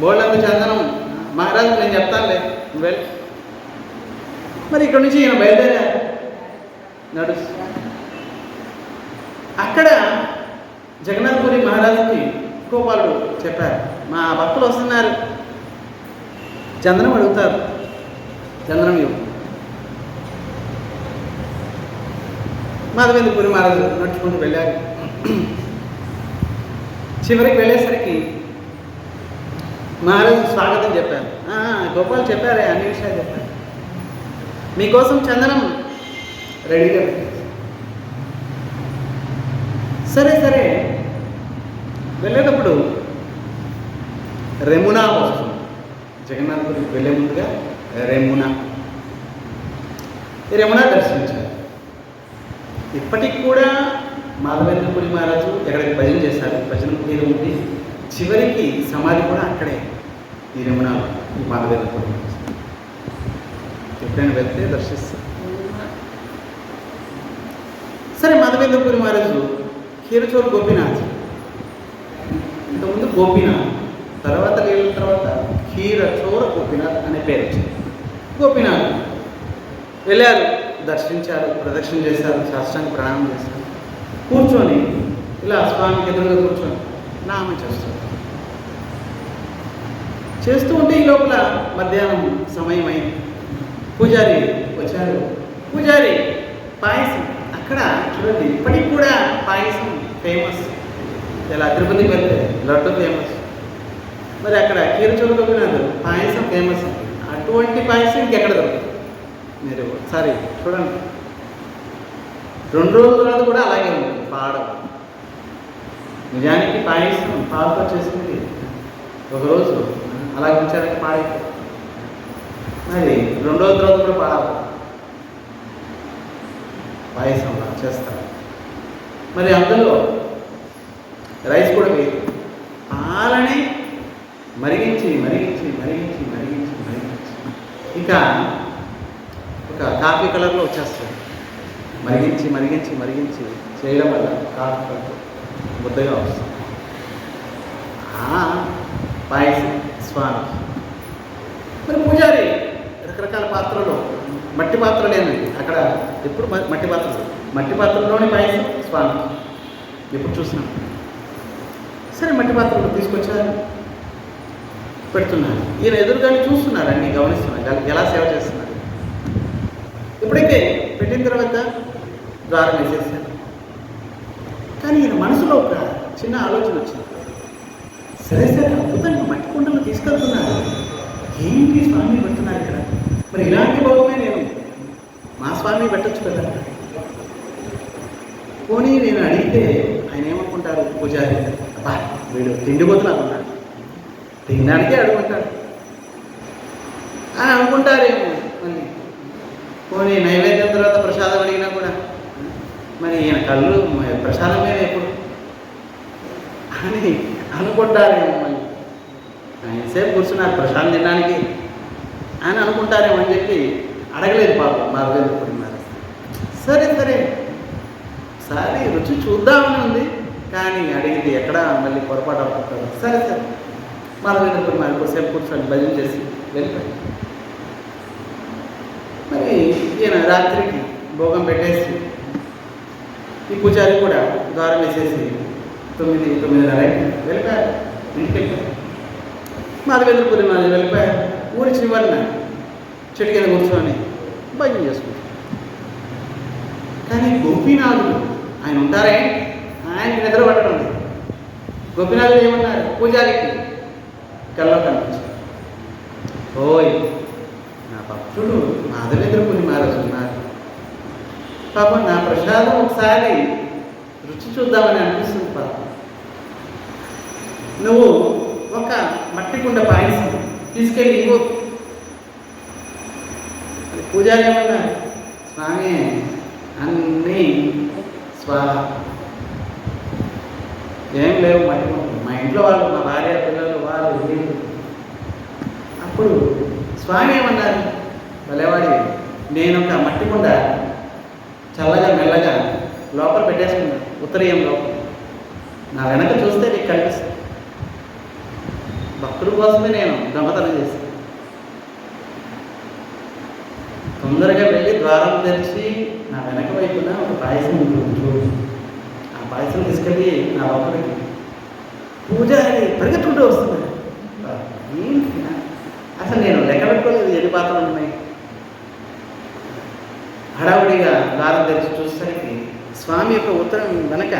బోళ్ళంత చందనం మహారాజు నేను చెప్తానులే, నువ్వు వెళ్ళి. మరి ఇక్కడ నుంచి ఈయన బయలుదేరా నడు. అక్కడ జగన్నాథపురి మహారాజుకి గోపాలుడు చెప్పారు, మా భక్తులు వస్తున్నారు, చందనం అడుగుతారు, చందనం ఇవ్వు. మాధవేంద్రపురి మహారాజు నడుచుకుంటూ వెళ్ళారు. చివరికి వెళ్ళేసరికి మహారాజు స్వాగతం చెప్పారు. గోపాలు చెప్పారే, అన్ని విషయాలు చెప్పారు, మీకోసం చందనం రెడీగా పెట్టారు. సరే వెళ్ళేటప్పుడు రెమునా వస్తుంది. జగన్నాథపురికి వెళ్ళే ముందుగా రెమునా దర్శించారు. ఇప్పటికి కూడా మాధవేంద్రపురి మహారాజు ఎక్కడికి భజన చేశారు, భజన మీద ఉండి చివరికి సమాధి కూడా అక్కడే, ఈ రెమునా, ఈ మాధవేంద్రపురి. ఎప్పుడైనా వెళ్తే దర్శిస్తారు. సరే, మాధవేంద్రపురి మహారాజు కీరచోరు గోపీనాథ్, ఇంతకుముందు గోపీనాథ్, తర్వాత నీళ్ళ తర్వాత కీరచోర గోపీనాథ్ అనే పేరు వచ్చింది. గోపీనాథ్ వెళ్ళారు, దర్శించారు, ప్రదక్షిణ చేశారు, సాష్టాంగ ప్రణామం చేశారు. కూర్చొని ఇలా స్వామికి ఎదురుగా కూర్చొని నామం చేస్తూ ఉంటే ఈ లోపల మధ్యాహ్నం సమయం అయింది. పూజారి వచ్చారు. పూజారి పాయసం, అక్కడ చూడండి ఇప్పటికి కూడా పాయసం ఫేమస్. ఇలా తిరుపతికి వెళ్తే లడ్డు ఫేమస్, మరి అక్కడ కీరచోరు గోపీనాథ్ పాయసం ఫేమస్. అటువంటి పాయసం ఇంకెక్కడ దొరుకుతుంది? మీరు ఒకసారి చూడండి. 2 రోజుల తర్వాత కూడా అలాగే ఉంది, పాడవ. నిజానికి పాయసం పాలతో చేసింది, ఒకరోజు అలాగే ఉంచారంటే పాడైపోతుంది. మరి 2 రోజుల తర్వాత కూడా పాడవ పాయసం చేస్తారు. మరి అందులో రైస్ కూడా వేయదు, పాలని మరిగించి ఇక ఒక కాఫీ కలర్లో వచ్చేస్తుంది. మరిగించి చేయడం వల్ల కాఫీ కలర్ ముద్దగా వస్తుంది. పాయసం స్వామికి. మరి పూజారి రకరకాల పాత్రలు, మట్టి పాత్రలేనండి అక్కడ, ఎప్పుడు మట్టి పాత్రలోనే పాయసం స్వామికి ఎప్పుడు చూసినాం. సరే, మట్టి పాత్రలు తీసుకొచ్చారు, పెడుతున్నారు. ఈయన ఎదురుగానే చూస్తున్నారు, అన్నీ గమనిస్తున్నారు, ఎలా సేవ చేస్తున్నారు. ఎప్పుడైతే పెట్టిన తర్వాత ద్వారం వేసేసారు. కానీ ఈయన మనసులో ఒక చిన్న ఆలోచన వచ్చింది. సరే అద్భుతంగా మట్టి కుండలు తీసుకెళ్తున్నారు, ఏంటి స్వామి పెడుతున్నారు ఇక్కడ, మరి ఇలాంటి భావమే నేను మా స్వామి పెట్టచ్చు కదా. పోనీ నేను అడిగితే ఆయన ఏమనుకుంటారు పూజారి, అబ్బా వీడు తిండిపోతున్నా అనుకున్నాడు, తినడానికే అడుగుంటాడు అని అనుకుంటారేమో. మళ్ళీ పోనీ నైవేద్యం తర్వాత ప్రసాదం అడిగినా కూడా మరి ఈయన కళ్ళు ప్రసాదం మీద ఎప్పుడు అని అనుకుంటారేమో. మళ్ళీ ఆయన సేపు కూర్చున్నారు ప్రసాదం తినడానికి అని అనుకుంటారేమో అని చెప్పి అడగలేదు పాపం మాధవేంద్రపురి మహారాజ్. సరే రుచి చూద్దామని ఉంది, కానీ అడిగింది ఎక్కడ మళ్ళీ పొరపాటు అనుకుంటారు. సరే మాధవేంద్రపురి మహారాజ్ కొద్దిసేపు కూర్చొని భజన చేసి వెళ్ళిపోయి, మరి ఈయన రాత్రికి భోగం పెట్టేసి ఈ పూజారి కూడా ద్వారం వేసేసి 9:30 వెళ్ళిపోయారు. ఇంటికి వెళ్ళిపోయారు. మాధవేంద్రపురి వెళ్ళిపోయారు. ఊరి చివరిన చెట్టు కింద కూర్చొని భజన చేసుకుంటారు. కానీ గోపీనాథుడు ఆయన ఉంటారే, ఆయనకి నిద్ర పట్టడం లేదు. గోపీనాథుడు ఏమన్నారు? పూజారికి కల్లో కనిపించారు. ఓయ్, నా భక్తుడు మాధవేంద్రపురి మహారాజు ఉన్నారు, పాపం నా ప్రసాదం ఒకసారి రుచి చూద్దామని అనిపిస్తుంది. పాపం నువ్వు ఒక మట్టి కుండ పాయసం తీసుకెళ్ళి ఇవ్వు. పూజారి ఏమన్నారు? స్వామి అన్నీ స్వాహ, ఏం లేవు మట్టి కుండ, మా ఇంట్లో వాళ్ళు, మా భార్య పిల్లలు వాళ్ళు వీళ్ళు. అప్పుడు స్వామి ఏమన్నారు? భలేవాడి, నేను ఒక మట్టి కుండ చల్లగా మెల్లగా లోపల పెట్టేసుకున్నాను, ఉత్తరీయం లోపల. నా వెనక చూస్తే నీకు కనిపిస్తుంది. భక్తుల కోసమే నేను దొంగతనం చేశాను. తొందరగా వెళ్ళి ద్వారం తెరిచి నా వెనక వైపున ఒక పాయసం ఉంటుంది చూడు, ఆ పాయసం తీసుకెళ్ళి నా భక్తుడికి. పూజారి పరిగెత్తుకుంటూ వస్తున్నాడు. ఏంటి అసలు నేను లెక్క పెట్టుకోలేదు ఎన్ని పాత్రలు ఉన్నాయి. హడావుడిగా ద్వారం తెరిచి చూసేసరికి స్వామి యొక్క ఉత్తరం వెనక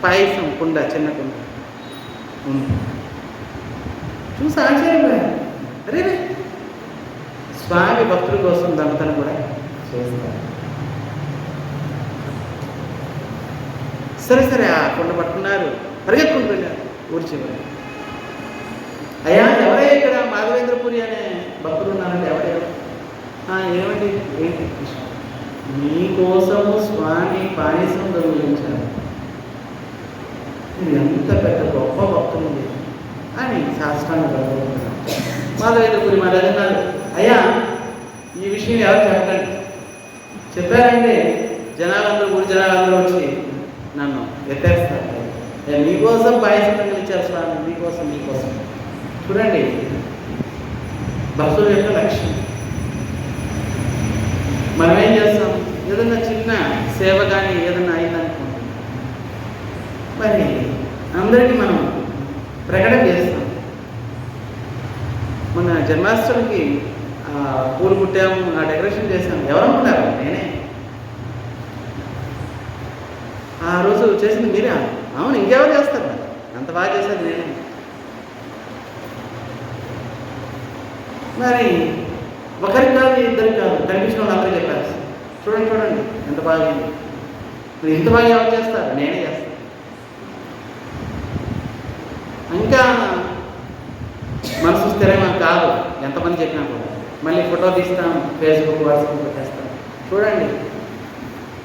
పాయసం కుండ, చిన్న కుండ ఉంది. చూసి ఆశ్చర్యపోయాను. అరే, స్వామి భక్తుల కోసం దొంగతనం కూడా చేస్తారు. సరే సరే ఆ కుండ పట్టుకున్నారు, పరిగెత్తుకుంటూ వెళ్ళారు ఊరి చివరి. అయ్యా, ఎవరే ఇక్కడ మాధవేంద్రపురి అనే భక్తులు ఉన్నారంటే ఎవరెవరు? ఏమండి, ఏంటి? మీకోసము స్వామి పాయసం దొంగిలించారు, ఇది ఎంత పెద్ద గొప్ప భక్తులు అని శాస్త్రాన్ని మాధవేంద్రపురి మహారాజు అన్నారు. అయ్యా, ఈ విషయం ఎవరు చెప్పండి. చెప్పారంటే జనాలందరూ, ఊరి జనాలందరూ వచ్చి నన్ను ఎత్తేస్తారు. మీకోసం పాయసం దొంగిలించారు స్వామి, మీకోసం మీకోసం. చూడండి భక్తుల యొక్క లక్ష్యం. మనం ఏం చేస్తాం? ఏదన్నా చిన్న సేవ కానీ ఏదన్నా అయిందనుకోండి, మరి అందరికీ మనం ప్రకటన చేస్తాం. మన జన్మాష్టమికి పూలు కుట్టాము, ఆ డెకరేషన్ చేశాము. ఎవరనుకున్నారు? నేనే. ఆ రోజు చేసింది మీరే? అవును, ఇంకెవరు చేస్తారు? అంత బాగా చేసేది నేనే. మరి ఒకరికి కాదు, ఇద్దరికి కాదు, కనిపించిన వాళ్ళు అందరూ చెప్పారు. చూడండి చూడండి ఎంత బాగా, మీరు ఇంత బాగా ఎవరు చేస్తారు? నేనే చేస్తాను. ఇంకా మనసు స్థిరంగా కాదు, ఎంతమంది చెప్పినా కూడా మళ్ళీ ఫోటో తీస్తాం, ఫేస్బుక్, వాట్సాప్ పెట్టేస్తాం. చూడండి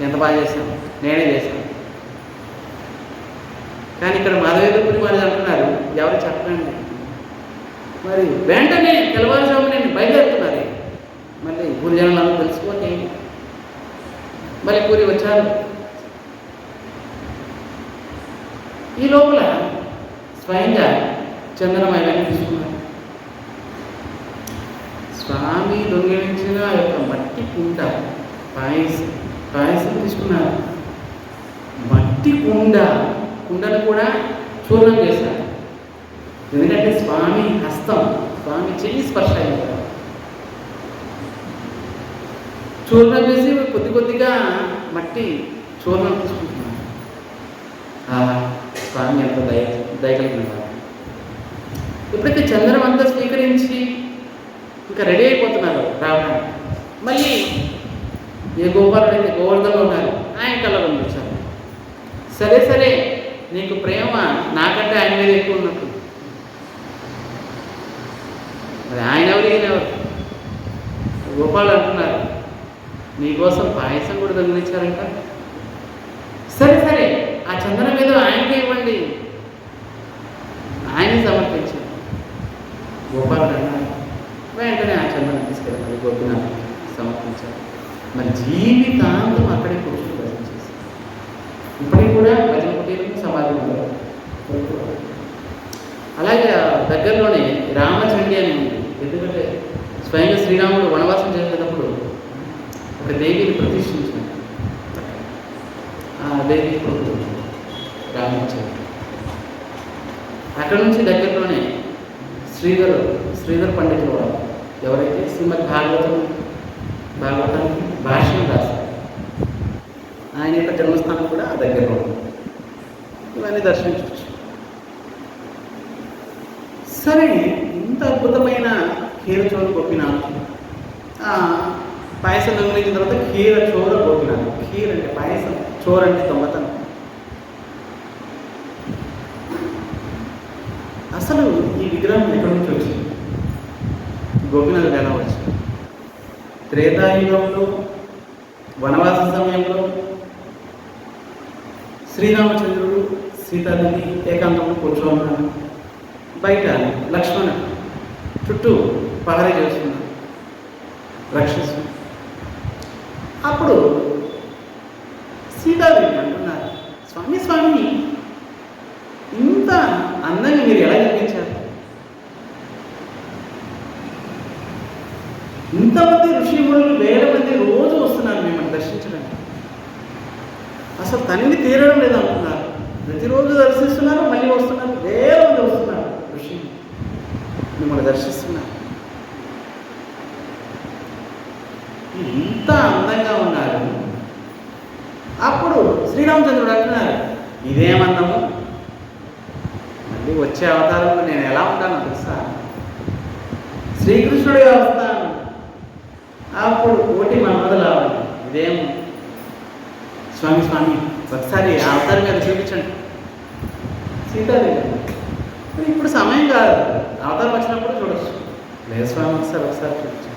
ఎంత బాగా చేస్తాం, నేనే చేశాను. కానీ ఇక్కడ మాధవేంద్రపురి వాళ్ళు అంటున్నారు, ఎవరు చెప్పండి. మరి వెంటనే తెల్లవారుజాము నేను బయలుదేరుతున్నారు. మళ్ళీ పూరి జనాలు తెలిసిపోతే మళ్ళీ పూరి వచ్చారు. ఈ లోపల స్వయంగా చందనమయాన్ని తీసుకున్నారు. స్వామి దొంగిలించిన యొక్క మట్టి కుండ పాయసం తీసుకున్నారు. మట్టి కుండను కూడా చూర్ణం చేశారు. ఎందుకంటే స్వామి హస్తం, స్వామి చెయ్యి స్పర్శ అయ్యారు. చూర్ణం చేసి కొద్ది కొద్దిగా మట్టి చూర్ణం తీసుకుంటున్నారు. స్వామి ఎంత దయగలిగిన వారు. ఎప్పుడైతే చంద్రం అంతా స్వీకరించి ఇంకా రెడీ అయిపోతున్నారు రావడానికి, మళ్ళీ ఏ గోపాలుడు అయితే గోవర్ధంలో ఉన్నారు, ఆయన కళ్ళలో వచ్చారు. సరే సరే, నీకు ప్రేమ నాకంటే ఆయన మీద ఎక్కువ ఉన్నట్టు. మరి ఆయన ఎవరు, ఈయన ఎవరు? గోపాలు అంటున్నారు, నీకోసం పాయసం కూడా దొంగిలించారంట. సరే సరే, ఆ చందనం మీద ఆయనకే ఇవ్వండి, ఆయన సమర్పించారు. గోపాలు అన్నారు. వెంటనే ఆ చందనం తీసుకెళ్ళి గోపినాథ్ సమర్పించారు. మరి జీవితాంతం అక్కడే కూర్చొని భజన చేశారు. ఇప్పటికి కూడా భజన కుటీరం సమాధి ఉంటారు. అలాగే దగ్గరలోనే రామచండి అని ఉంది. ఎందుకంటే స్వయంగా శ్రీరాముడు వనవాసం చేసేటప్పుడు ఒక దేవిని ప్రతిష్ఠించారు. ఆ దేవి రామచండి. ఆ అక్కడ నుంచి దగ్గరలోనే శ్రీధర్ పండితులు వారు, ఎవరైతే శ్రీమద్ భాగవతానికి భాష్యం రాశారు, ఆయన యొక్క జన్మస్థానం కూడా ఆ దగ్గరలో ఉంది. ఇవన్నీ దర్శించవచ్చు. సరే, ఇంత అద్భుతమైన క్షీరచోర గోపినాథ్, పాయసం దొంగిలించిన తర్వాత క్షీరచోర గోపినాథ్. క్షీర్ అంటే పాయసం, చోర అంటే దొంగతనం. అసలు ఈ విగ్రహం ఎక్కడి నుంచి వచ్చింది? గోపినాథుడు ఎలా వచ్చింది? త్రేతాయుగంలో వనవాస సమయంలో శ్రీరామచంద్రుడు సీతాదేవి ఏకాంతంలో కూర్చోన్నాడు. బయట లక్ష్మణుడు చుట్టూ పహరీ చేస్తున్నాడు రక్షిస్తూ. అప్పుడు సీతాదేవి అంటున్నారు, స్వామి ఇంత అందంగా మీరు ఎలా నిర్మించారు? ఇంతమంది ఋషిములు వేల మంది రోజు వస్తున్నారు మిమ్మల్ని దర్శించడానికి, అసలు తనివి తీరడం లేదు అంటున్నారు. ప్రతిరోజు దర్శిస్తున్నారు, మళ్ళీ వస్తున్నారు, వేల మంది వస్తున్నారు ఋషి మిమ్మల్ని దర్శిస్తున్నారు. ఇంత అందంగా ఉన్నారు. అప్పుడు శ్రీరామచంద్రుడు అంటున్నారు, ఇదేమన్నాము, మళ్ళీ వచ్చే అవతారంలో నేను ఎలా ఉంటానో తెలుసా? శ్రీకృష్ణుడిగా వస్తాను. అప్పుడు కోటి మన్మధులావాలి. ఇదేం స్వామి ఒకసారి ఆ అవతారం మీద చూపించండి. సీతాదేవి ఇప్పుడు సమయం కాదు, అవతారం వచ్చినప్పుడు చూడొచ్చు. లేదు స్వామి, ఒకసారి చూపించండి.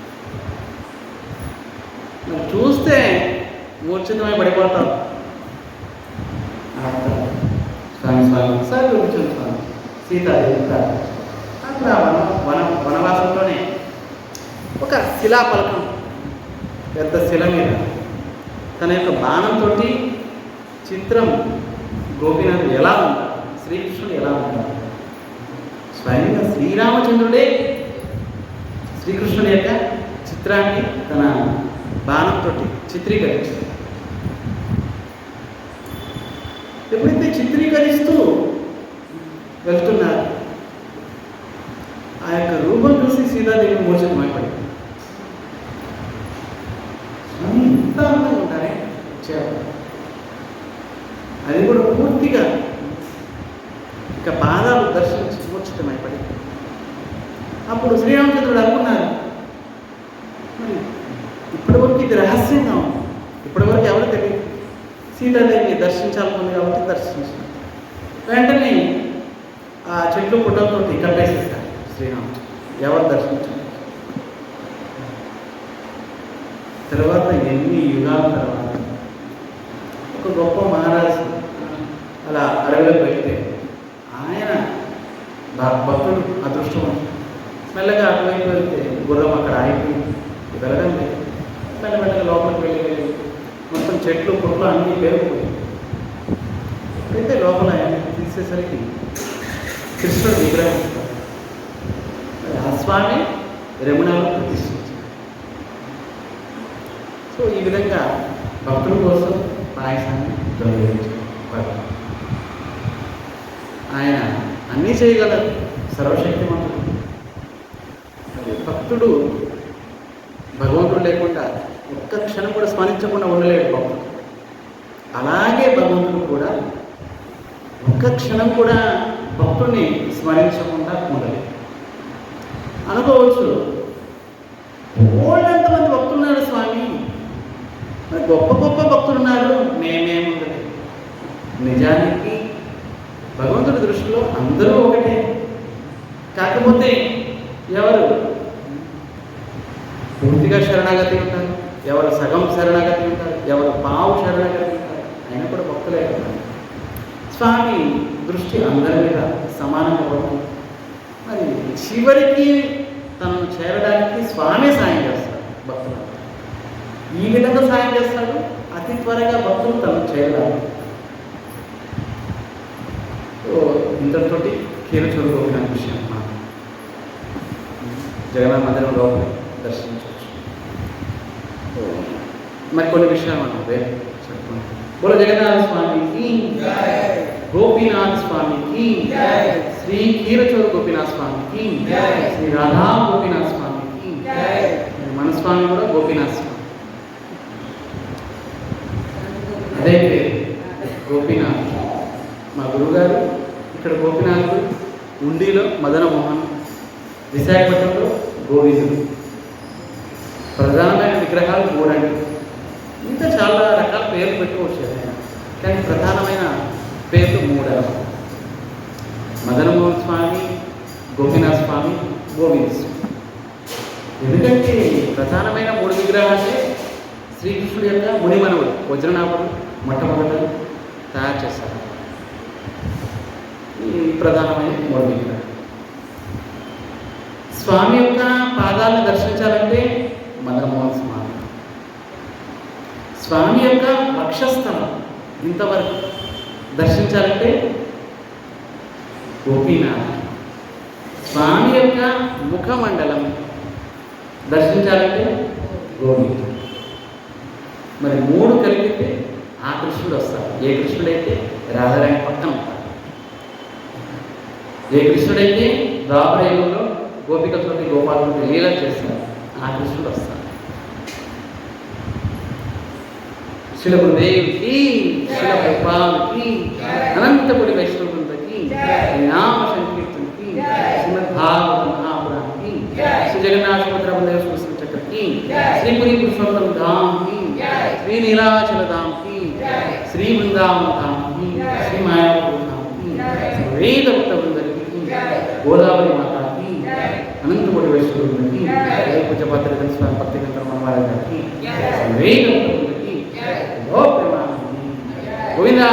మరి చూస్తే మూర్ఛితమై పడిపోతాం. స్వామి ఒకసారి చూపించండి స్వామి. సీతాదేవి అక్కడ వనవాసంలోనే ఒక శిలాపలకం, పెద్ద శిల మీద తన యొక్క బాణంతో చిత్రం గోపీనాథుడు ఎలా ఉంటాడు, శ్రీకృష్ణుడు ఎలా ఉంటాడు, స్వయంగా శ్రీరామచంద్రుడే శ్రీకృష్ణుడి యొక్క చిత్రాన్ని తన బాణంతో చిత్రీకరించాడు. ఎప్పుడైతే చిత్రీకరిస్తూ వెళ్తున్నారు, ఆ యొక్క రూపం చూసి సీతాదేవి మూర్ఛితమైపడింది. ఇంత అందంగా ఉంటారే అది కూడా పూర్తిగా ఇక పాదాలు దర్శించి మూర్ఛితమైపడి. అప్పుడు శ్రీరామచంద్రుడు అనుకున్నారు, మరి ఇప్పటివరకు ఇది రహస్యంగా ఉంది, ఇప్పటివరకు ఎవరు తెలియదు. సీతాదేవిని దర్శించాలనుకుంది కాబట్టి దర్శించారు. వెంటనే ఆ చెట్లు పుట్టలతో కప్పేసేసారు శ్రీరామచంద్రుడు, ఎవరు దర్శించారు. తర్వాత ఎన్ని యుగాల తర్వాత ఒక గొప్ప మహారాజు అలా అడవిలోకి వెళ్తే ఆయన భక్తుడు అదృష్టవంతుడు. మెల్లగా అటువైపు వెళ్తే గుర్రం అక్కడ ఆగిపోయింది, వెళ్ళడం లేదు. మెల్లమెల్లగా లోపలికి వెళ్ళి మొత్తం చెట్లు పుట్లు అన్నీ పేరుకుపోయాయి. ఎప్పుడైతే లోపల తీసేసరికి కృష్ణుడు విగ్రహం ఇస్తారు. ఆ స్వామి రమణలో ప్రతిష్ఠించారు. సో ఈ విధంగా భక్తుల కోసం పాయసాన్ని దొరికించారు. ఆయన అన్నీ చేయగలరు, సర్వశక్తిమంతుడు. భక్తుడు భగవంతుడు లేకుండా ఒక్క క్షణం కూడా స్మరించకుండా ఉండలేడు భక్తుడు. అలాగే భగవంతుడు కూడా ఒక్క క్షణం కూడా భక్తుడిని స్మరించకుండా ఉండలేదు. అనుకోవచ్చు, ఎంతమంది భక్తులు ఉన్నారు స్వామి, మరి గొప్ప గొప్ప భక్తులు ఉన్నారు, మేమేముండలేదు. నిజానికి భగవంతుడి దృష్టిలో అందరూ ఒకటే. కాకపోతే ఎవరు పూర్తిగా శరణాగతి ఉంటారు, ఎవరు సగం శరణాగతి ఉంటారు, ఎవరు పావు శరణాగతి ఉంటారు, అయినా కూడా భక్తులే ఉంటారు. స్వామి దృష్టి అందరి మీద సమానంగా ఉంటుంది. మరి చివరికి తనను చేరడానికి స్వామి సాయం చేస్తాడు భక్తులకు. ఈ విధంగా సాయం చేస్తాడు, అతి త్వరగా భక్తులు తనను చేరడానికి. ఇంతటితోటి క్షీరచోర గోపినాథ్ విషయం మనం జగన్నాథ మందిరంలో దర్శించవచ్చు. మరి కొన్ని విషయాలు మనం రేపు చెప్పుకుంటాం. బోలో జగన్నాథ స్వామికి, గోపీనాథ్ స్వామికి. శ్రీ క్షీరచోర గోపీనాథ స్వామికి, శ్రీ రాధా గోపీనాథ స్వామికి, మన స్వామి కూడా గోపీనాథ స్వామి. అదే పేరు గోపీనాథ్. మా గురుగారు ఇక్కడ గోపీనాథుడు, ఉండిలో మదన మోహన్, విశాఖపట్నంలో గోవిందుడు. ప్రధానమైన విగ్రహాలు మూడండి. ఇంకా చాలా రకాల పేర్లు పెట్టుకోవచ్చు ఆయన, కానీ ప్రధానమైన పేర్లు మూడవ: మదనమోహన్ స్వామి, గోపీనాథ స్వామి, గోవింద స్వామి. ఎందుకంటే ప్రధానమైన మూడు విగ్రహాలే శ్రీకృష్ణుడి యొక్క మునిమనవుడు వజ్రనాభుడు మొట్టమొదట తయారు చేశారు. ఈ ప్రధానమైన మూడు విగ్రహాలు. స్వామి యొక్క పాదాలను దర్శించాలంటే మదనమోహన్ స్వామి. స్వామి యొక్క వక్షస్థలం ఇంతవరకు దర్శించాలంటే గోపీనాథ్. స్వామి యొక్క ముఖమండలం దర్శించాలంటే గోవిందుడు. మరి మూడు కలిపితే ఆ కృష్ణుడు వస్తాడు. ఏ కృష్ణుడైతే రాధారాణి పక్కన ఉంటాడు, ఏ కృష్ణుడైతే ద్వాపరయుగంలో గోపికతోటి గోపాలతోటి లీల చేస్తాడు, ఆ కృష్ణుడు వస్తాడు. శిల గురుదేవుకి, శిల ప్రభుపాదుకి, అనంతపురి వైష్ణవులకి, నామ సంకీర్తనకి, శ్రీమద్ భాగవత మహాపురానికి, శ్రీ జగన్నాథ సుభద్రదేవ సూచన చక్రకి, శ్రీపురి పురుషోత్తమ ధామ్కి, శ్రీ నీలాచల ధామ్కి, శ్రీ బృందావన ధామ్కి, శ్రీ మాయాపూర్ ధామ్కి, వేద భక్త బృందరికి, గోదావరి మాతాకి, అనంతపురి వైష్ణవులకి, పూజపాత్ర స్వామి భక్తి గంధర్వ వారికి, వేద భక్త బృందకి గోవిందా.